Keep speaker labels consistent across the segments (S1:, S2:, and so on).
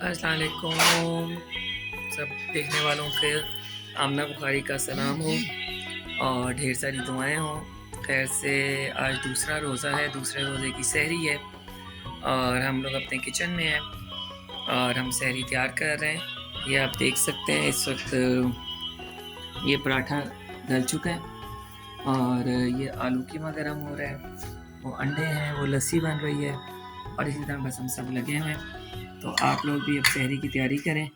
S1: अस्सलाम वालेकुम सब देखने वालों के आमना बुखारी का सलाम हो और ढेर सारी दुआएं हों। खैर से आज दूसरा रोज़ा है, दूसरे रोज़े की सहरी है और हम लोग अपने किचन में हैं और हम सहरी तैयार कर रहे हैं। ये आप देख सकते हैं इस वक्त ये पराठा डल चुका है और ये आलू कीमा गरम हो रहा है, वो अंडे हैं, वो लस्सी बन रही है और इसी तरह बस हम सब लगे हुए हैं। तो आप लोग भी अब सहरी की तैयारी करें,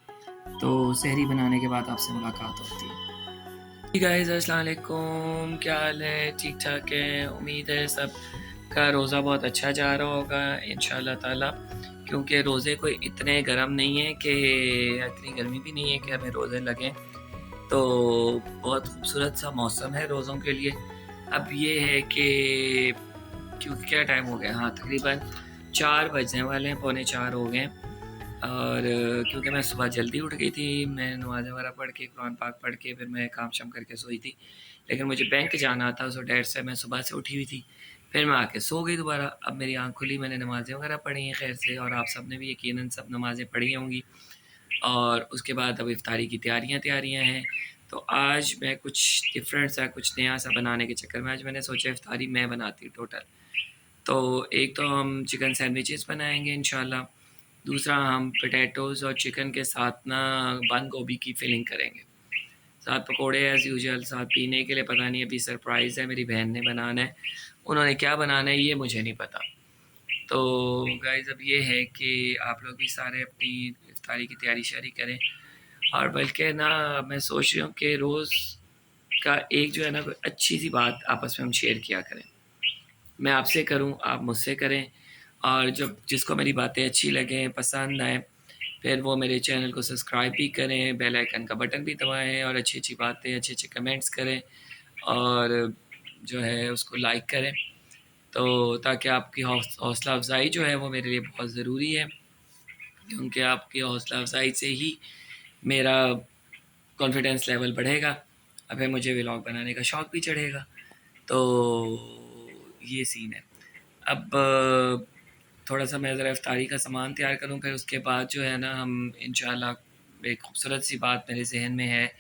S1: तो सहरी बनाने के बाद आपसे मुलाकात होती है। गाइस अस्सलाम वालेकुम, क्या हाल है? ठीक ठाक है, उम्मीद है सब का रोज़ा बहुत अच्छा जा रहा होगा इंशाल्लाह ताला, क्योंकि रोज़े कोई इतने गर्म नहीं है कि इतनी गर्मी भी नहीं है कि हमें रोज़े लगें। तो बहुत खूबसूरत सा मौसम है रोज़ों के लिए। अब ये है कि क्योंकि क्या टाइम हो गया, हाँ तकरीबन 4 बजने वाले हैं, पौने 4 हो गए हैं और क्योंकि मैं सुबह जल्दी उठ गई थी, मैं नमाज़ वगैरह पढ़ के कुरान पाक पढ़ के फिर मैं काम शाम करके सोई थी। लेकिन मुझे बैंक जाना था, सो डैड से मैं सुबह से उठी हुई थी, फिर मैं आके सो गई दोबारा। अब मेरी आँख खुली, मैंने नमाज़ें वगैरह पढ़ी हैं खैर से, और आप सब ने भी यकीनन सब नमाज़ें पढ़ी होंगी और उसके बाद अब इफ्तारी की तैयारियाँ हैं। तो आज मैं कुछ डिफरेंट सा, कुछ नया सा बनाने के चक्कर में आज मैंने सोचा इफ्तारी मैं बनाती हूँ टोटल। तो एक तो हम चिकन सैंडविचेस बनाएँगे इंशाल्लाह, दूसरा हम पोटैटोज़ और चिकन के साथ ना बंद गोभी की फिलिंग करेंगे, साथ पकोड़े एज़ यूजुअल, साथ पीने के लिए पता नहीं, अभी सरप्राइज़ है, मेरी बहन ने बनाना है, उन्होंने क्या बनाना है ये मुझे नहीं पता। तो गाइज़ अब ये है कि आप लोग भी सारे अपनी इफ्तारी की तैयारी श्यारी करें और बल्कि ना मैं सोच रही हूँ कि रोज़ का एक जो है ना कोई अच्छी सी बात आपस में हम शेयर किया करें। मैं आपसे करूँ, आप मुझसे करें और जब जिसको मेरी बातें अच्छी लगें, पसंद आएँ, फिर वो मेरे चैनल को सब्सक्राइब भी करें, बेल आइकन का बटन भी दबाएँ और अच्छी-अच्छी बातें, अच्छे-अच्छे कमेंट्स करें और जो है उसको लाइक करें। तो ताकि आपकी हौसला अफ़ज़ाई जो है वो मेरे लिए बहुत ज़रूरी है, क्योंकि आपकी हौसला अफ़ज़ाई से ही मेरा कॉन्फिडेंस लेवल बढ़ेगा और फिर मुझे व्लॉग बनाने का शौक़ भी चढ़ेगा। तो ये सीन है। अब थोड़ा-सा मैं ज़रा इफ्तारी का सामान तैयार करूँ, फिर उसके बाद जो है ना हम इंशाल्लाह एक खूबसूरत सी बात मेरे ज़हन में है,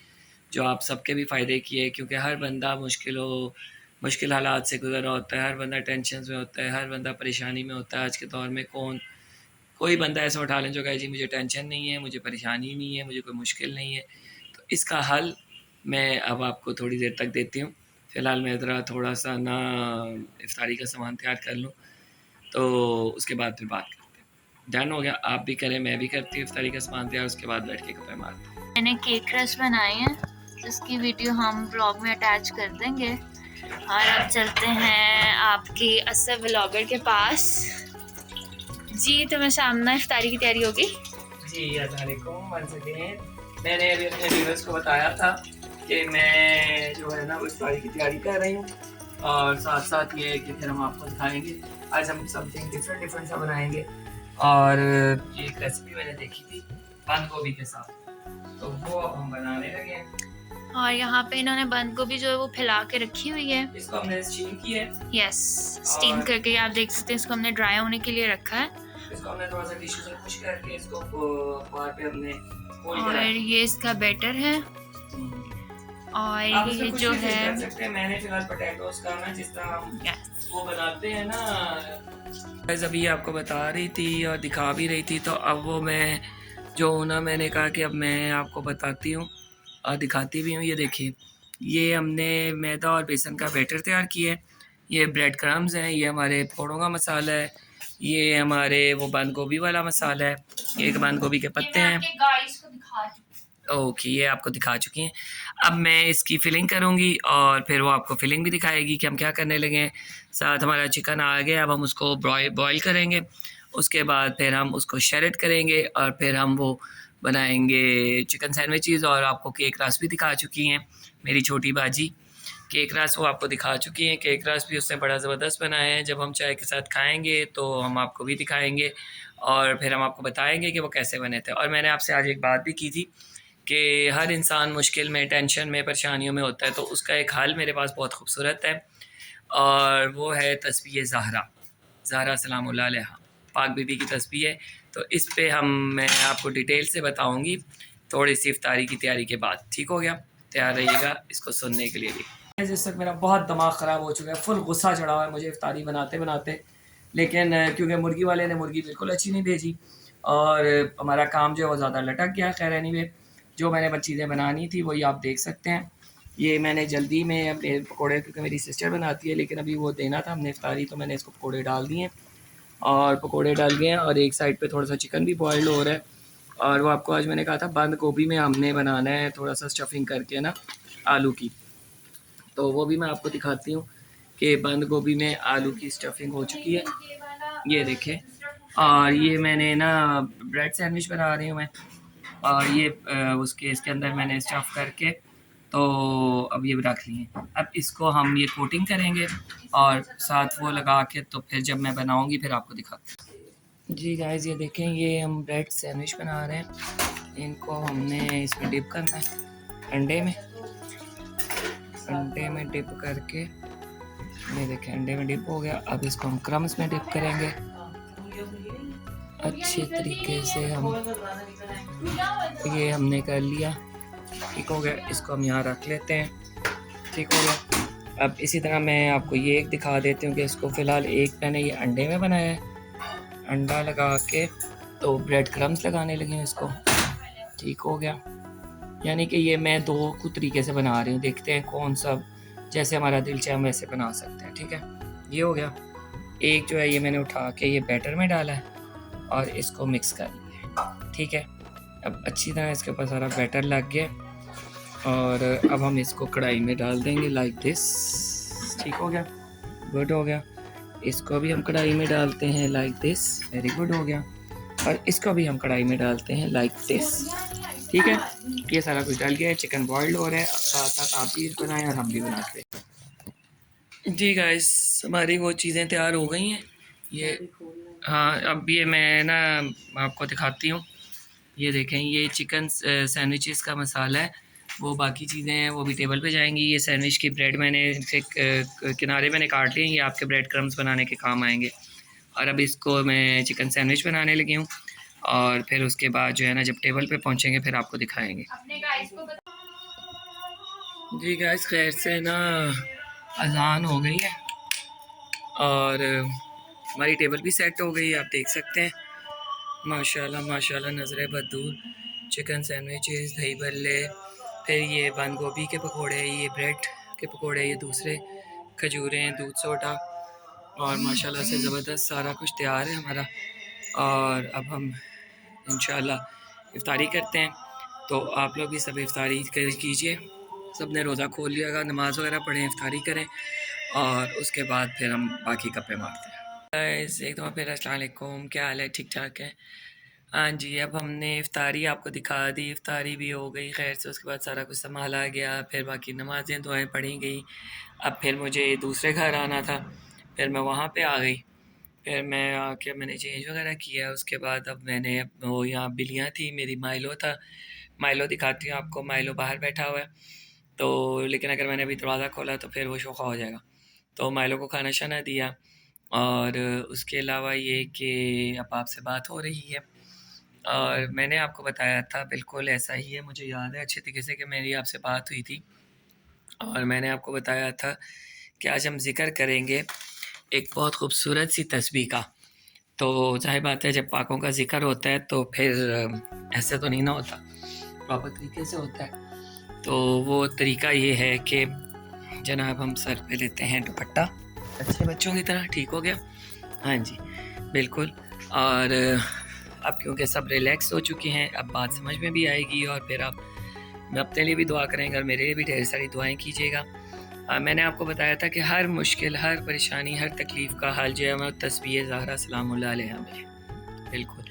S1: जो आप सबके भी फ़ायदे की है, क्योंकि हर बंदा मुश्किल हालात से गुज़र रहा होता है, हर बंदा टेंशन्स में होता है, हर बंदा परेशानी में होता है। आज के दौर में कोई बंदा ऐसा उठा लें जो कहे जी मुझे टेंशन नहीं है, मुझे परेशानी नहीं है, मुझे कोई मुश्किल नहीं है। तो इसका हल मैं अब आपको थोड़ी देर तक देती हूँ। फ़िलहाल मैं ज़रा थोड़ा-सा ना इफ्तारी का सामान तैयार कर लूँ, तो उसके बाद फिर बात करते हैं। डन हो गया? आप भी करें, मैं भी करती हूँ इफ्तारी का सामान तैयार, उसके बाद बैठ के गप्पें मारते हैं।
S2: मैंने केक रस बनाए हैं, जिसकी वीडियो हम ब्लॉग में अटैच कर देंगे। और अब चलते हैं आपके असर व्लॉगर के पास। जी, तो मैं सामना इफ्तारी की तैयारी होगी।
S1: जी, अस्सलाम वालेकुम वंस अगेन। मैंने अभी अपने व्यूअर्स को बताया था कि मैं जो है ना वो इफ्तारी की तैयारी कर रही हूँ और साथ-साथ ये है कि फिर हम आपको दिखाएँगे। आज हम समथिंग डिफरेंट सा बनाएँगे और ये एक रेसिपी मैंने देखी थी बंद गोभी के साथ, तो वो अब हम बनाने लगे हैं।
S2: और यहाँ पे इन्होंने बंद गोभी जो है वो फैला के रखी हुई है।
S1: इसको हमने स्टीम की है।
S2: यस, स्टीम
S1: और
S2: करके आप देख सकते हैं, इसको हमने ड्राई होने के लिए रखा है।
S1: इसको हमने थोड़ा-सा टिश्यू से खुश करके इसको अखबार पे हमने खोल के
S2: और
S1: रखा है।
S2: ये इसका बैटर है। और
S1: आप
S2: ये
S1: उसमें कुछ
S2: जो
S1: भी फिल
S2: है
S1: कर सकते हैं। मैंने फिलहाल पोटैटोज़ का ना जिस तरह हम
S2: यस,
S1: वो बनाते हैं ना, गाइस अभी आपको बता रही थी और दिखा भी रही थी, तो अब वो मैं जो ना मैंने कहा कि अब मैं आपको बताती हूँ और दिखाती भी हूँ। ये देखिए, ये हमने मैदा और बेसन का बैटर तैयार किया है। ये ब्रेड क्रम्स हैं, ये हमारे पकौड़ों का मसाला है, ये हमारे वो बंद गोभी वाला मसाला है, ये एक बंद गोभी के पत्ते हैं। ओके, ये आपको दिखा चुकी हैं। अब मैं इसकी फिलिंग करूँगी और फिर वो आपको फिलिंग भी दिखाएगी कि हम क्या करने लगे हैं। साथ हमारा चिकन आ गया, अब हम उसको बॉयल करेंगे, उसके बाद फिर हम उसको शेरेट करेंगे और फिर हम वो बनाएंगे चिकन सैंडविचेज़। और आपको केक रस भी दिखा चुकी हैं मेरी छोटी बाजी, केक रस वो आपको दिखा चुकी हैं। केक रस भी उसने बड़ा ज़बरदस्त बनाया है, जब हम चाय के साथ खाएँगे तो हम आपको भी दिखाएँगे और फिर हम आपको बताएँगे कि वो कैसे बने थे। और मैंने आपसे आज एक बात भी की थी कि हर इंसान मुश्किल में, टेंशन में, परेशानियों में होता है, तो उसका एक हल मेरे पास बहुत खूबसूरत है और वो है तस्बीह ज़हरा। ज़हरा सलामुल्लाह अलैहा, पाक बीबी की तस्बीह है। तो इस पे मैं आपको डिटेल से बताऊंगी थोड़ी सी इफ्तारी की तैयारी के बाद। ठीक हो गया, तैयार रहिएगा इसको सुनने के लिए भी। इस वक्त मेरा बहुत दिमाग ख़राब हो चुका है, फुल गुस्सा चढ़ा हुआ है मुझे इफ्तारी बनाते बनाते, लेकिन क्योंकि मुर्गी वाले ने मुर्गी बिल्कुल अच्छी नहीं भेजी और हमारा काम जो है वो ज़्यादा लटक गया। खैर एनीवे, जो मैंने चीज़ें बनानी थी वही आप देख सकते हैं। ये मैंने जल्दी में अपने पकोड़े, क्योंकि मेरी सिस्टर बनाती है लेकिन अभी वो देना था हमने इफ्तारी, तो मैंने इसको पकोड़े डाल दिए और पकोड़े डाल गए हैं और एक साइड पे थोड़ा सा चिकन भी बॉयल्ड हो रहा है। और वो आपको आज मैंने कहा था बंद गोभी में हमने बनाना है थोड़ा सा स्टफिंग करके ना आलू की, तो वो भी मैं आपको दिखाती हूँ कि बंद गोभी में आलू की स्टफिंग हो चुकी है, ये देखें। और ये मैंने ना ब्रेड सैंडविच बना रही हूँ मैं, और ये इसके अंदर मैंने स्टफ़ करके तो अब ये रख लिए। अब इसको हम ये कोटिंग करेंगे और साथ वो लगा के तो फिर जब मैं बनाऊंगी फिर आपको दिखाती हूँ। जी गाइस, ये देखें, ये हम ब्रेड सैंडविच बना रहे हैं। इनको हमने इसमें डिप करना है अंडे में डिप करके, ये देखें अंडे में डिप हो गया। अब इसको हम क्रम्स में डिप करेंगे अच्छे तरीके से। ये हमने कर लिया, ठीक हो गया। इसको हम यहाँ रख लेते हैं, ठीक हो गया। अब इसी तरह मैं आपको ये एक दिखा देती हूँ कि इसको फ़िलहाल एक मैंने ये अंडे में बनाया है, अंडा लगा के तो ब्रेड क्रम्स लगाने लगे हैं इसको, ठीक हो गया। यानी कि ये मैं दो तरीके से बना रही हूँ, देखते हैं कौन सा जैसे हमारा दिल चाहे हम वैसे बना सकते हैं, ठीक है। ये हो गया। एक जो है ये मैंने उठा के ये बैटर में डाला है और इसको मिक्स कर लिया, ठीक है। अब अच्छी तरह इसके ऊपर सारा बैटर लग गया और अब हम इसको कढ़ाई में डाल देंगे लाइक दिस, ठीक हो गया, गुड हो गया। इसको भी हम कढ़ाई में डालते हैं लाइक दिस, वेरी गुड हो गया। और इसको भी हम कढ़ाई में डालते हैं लाइक दिस, ठीक है। ये सारा कुछ डाल गया है, चिकन बॉइल्ड हो रहा है। अब साथ साथ आप भी बनाएं और हम भी बनाते हैं। जी गाइस, हमारी वो चीज़ें तैयार हो गई हैं। ये हाँ, अब ये मैं ना आपको दिखाती हूँ। ये देखें, ये चिकन सैंडविचेस का मसाला है, वो बाकी चीज़ें हैं वो भी टेबल पे जाएंगी। ये सैंडविच की ब्रेड मैंने किनारे मैंने काट लिए, ये आपके ब्रेड क्रम्स बनाने के काम आएंगे। और अब इसको मैं चिकन सैंडविच बनाने लगी हूँ और फिर उसके बाद जो है ना जब टेबल पे पहुँचेंगे फिर आपको दिखाएंगे। जी गाइस, खैर से ना अजान हो गई है और हमारी टेबल भी सेट हो गई है, आप देख सकते हैं। माशाल्लाह माशाल्लाह, नज़रें बदूर, चिकन सैंडविचेस, दही भल्ले, फिर ये बंद गोभी के पकोड़े, ये ब्रेड के पकोड़े, ये दूसरे खजूरें, दूध सोडा, और माशाल्लाह से ज़बरदस्त सारा कुछ तैयार है हमारा। और अब हम इंशाल्लाह इफ्तारी करते हैं, तो आप लोग भी सब इफ्तारी कीजिए। सब ने रोज़ा खोल लिया, नमाज़ वगैरह पढ़ें, इफ्तारी करें और उसके बाद फिर हम बाकी गप्पे मारते हैं। एक दफ़ा फिर अस्सलाम वालेकुम, क्या हाल है? ठीक ठाक है? हाँ जी, अब हमने इफ्तारी आपको दिखा दी, इफ्तारी भी हो गई खैर से। उसके बाद सारा कुछ संभाला गया, फिर बाकी नमाज़ें दुआएं पढ़ी गई। अब फिर मुझे दूसरे घर आना था, फिर मैं वहाँ पे आ गई। फिर मैं आके मैंने चेंज वगैरह किया। उसके बाद अब मैंने वो यहाँ बिल्लियाँ थी, मेरी माइलो था, माइलो दिखाती हूँ आपको। माइलो बाहर बैठा हुआ है, तो लेकिन अगर मैंने अभी दरवाज़ा खोला तो फिर वो शोखा हो जाएगा, तो माइलो को खाना शाना दिया। और उसके अलावा ये कि अब आपसे बात हो रही है और मैंने आपको बताया था, बिल्कुल ऐसा ही है, मुझे याद है अच्छे तरीके से कि मेरी आपसे बात हुई थी और मैंने आपको बताया था कि आज हम ज़िक्र करेंगे एक बहुत खूबसूरत सी तस्बीह का। तो जाहिर बात है जब पाकों का ज़िक्र होता है तो फिर ऐसे तो नहीं ना होता, प्रॉपर तरीके से होता है। तो वो तरीका ये है कि जनाब हम सर पे लेते हैं दुपट्टा अच्छे बच्चों की तरह, ठीक हो गया? हाँ जी बिल्कुल। और अब क्योंकि सब रिलैक्स हो चुके हैं, अब बात समझ में भी आएगी और फिर आप मैं अपने लिए भी दुआ करेंगे और मेरे लिए भी ढेर सारी दुआएं कीजिएगा। मैंने आपको बताया था कि हर मुश्किल, हर परेशानी, हर तकलीफ़ का हल जो है वो तस्बीह ज़हरा सलामुल्लाह अलैहा में, बिल्कुल।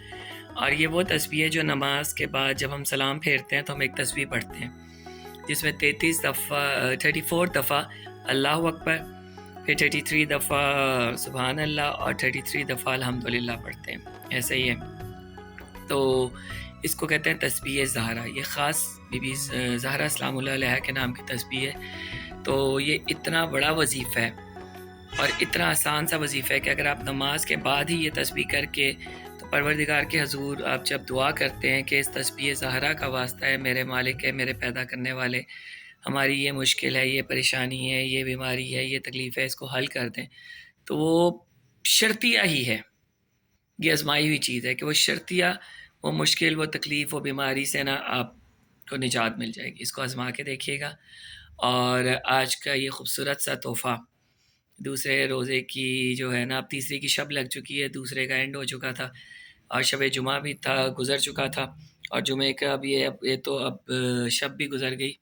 S1: और ये वो तस्बीह है जो नमाज के बाद जब हम सलाम फेरते हैं तो हम एक तस्बीह पढ़ते हैं जिसमें 34 दफ़ा अल्लाह अकबर, फिर 33 दफ़ा सुभान अल्लाह और 33 दफ़ा अल्हम्दुलिल्लाह पढ़ते हैं, ऐसा ही है। तो इसको कहते हैं तस्बीह ज़हरा। ये ख़ास बीबी ज़हरा सलामुल्लाह अलैहा के नाम की तस्बीह है। तो ये इतना बड़ा वजीफ़ा है और इतना आसान सा वजीफ़ा है कि अगर आप नमाज के बाद ही ये तस्बीह करके तो परवरदिगार के हजूर आप जब दुआ करते हैं कि इस तस्बीह ज़हरा का वास्ता है, मेरे मालिक है, मेरे पैदा करने वाले, हमारी ये मुश्किल है, ये परेशानी है, ये बीमारी है, ये तकलीफ़ है, इसको हल कर दें। तो वो शर्तिया ही है, ये आजमाई हुई चीज़ है कि वो शर्तिया, वो मुश्किल, वो तकलीफ़, वो बीमारी से ना आपको निजात मिल जाएगी। इसको आजमा के देखिएगा। और आज का ये खूबसूरत सा तोहफ़ा, दूसरे रोज़े की जो है ना, अब तीसरी की शब लग चुकी है, दूसरे का एंड हो चुका था और शब जुमा भी था, गुज़र चुका था, और जुमे का अब ये तो अब शब भी गुज़र गई।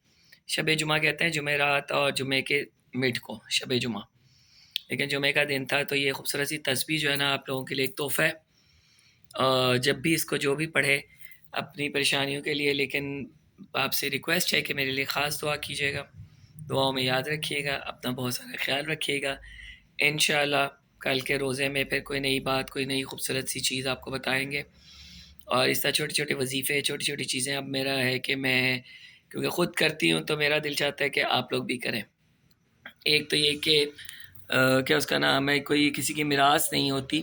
S1: शब जुमा कहते हैं जुमेरात और जुमे के मिड को शब जुमा, लेकिन जुमे का दिन था। तो ये खूबसूरत सी तस्बीह जो है ना, आप लोगों के लिए एक तोहफ़ा है। जब भी इसको जो भी पढ़े अपनी परेशानियों के लिए, लेकिन आपसे रिक्वेस्ट है कि मेरे लिए ख़ास दुआ कीजिएगा, दुआओं में याद रखिएगा, अपना बहुत सारा ख्याल रखिएगा। इंशाअल्लाह कल के रोज़े में फिर कोई नई बात, कोई नई खूबसूरत सी चीज़ आपको बताएँगे। और इस तरह छोटे-छोटे वज़ीफ़े, छोटी-छोटी चीज़ें अब मेरा है कि मैं क्योंकि ख़ुद करती हूँ तो मेरा दिल चाहता है कि आप लोग भी करें। एक तो ये कि क्या उसका नाम है, कोई किसी की मिरास नहीं होती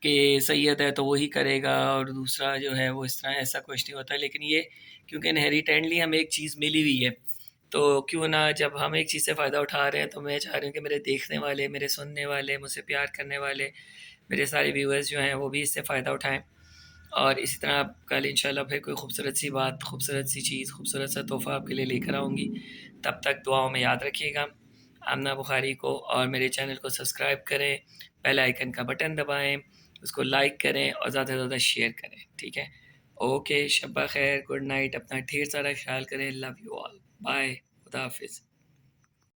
S1: कि सैयद है तो वही करेगा और दूसरा जो है वो इस तरह, ऐसा कुछ नहीं होता। लेकिन ये क्योंकि इनहेरिटेंटली हमें एक चीज़ मिली हुई है, तो क्यों ना, जब हम एक चीज़ से फ़ायदा उठा रहे हैं तो मैं चाह रही हूँ कि मेरे देखने वाले, मेरे सुनने वाले, मुझसे प्यार करने वाले, मेरे सारे व्यूअर्स जो हैं वो भी इससे फ़ायदा उठाएँ। और इसी तरह कल इंशाल्लाह फिर कोई खूबसूरत सी बात, खूबसूरत सी चीज़, खूबसूरत सा तोहफ़ा आपके लिए लेकर आऊँगी। तब तक दुआओं में याद रखिएगा आमना बुखारी को, और मेरे चैनल को सब्सक्राइब करें, बेल आइकन का बटन दबाएँ, उसको लाइक करें और ज़्यादा से ज़्यादा शेयर करें, ठीक है? ओके, शब्बा खैर, गुड नाइट, अपना ढेर सारा ख्याल करें, लव यू ऑल, बाय, खुदा हाफिज़।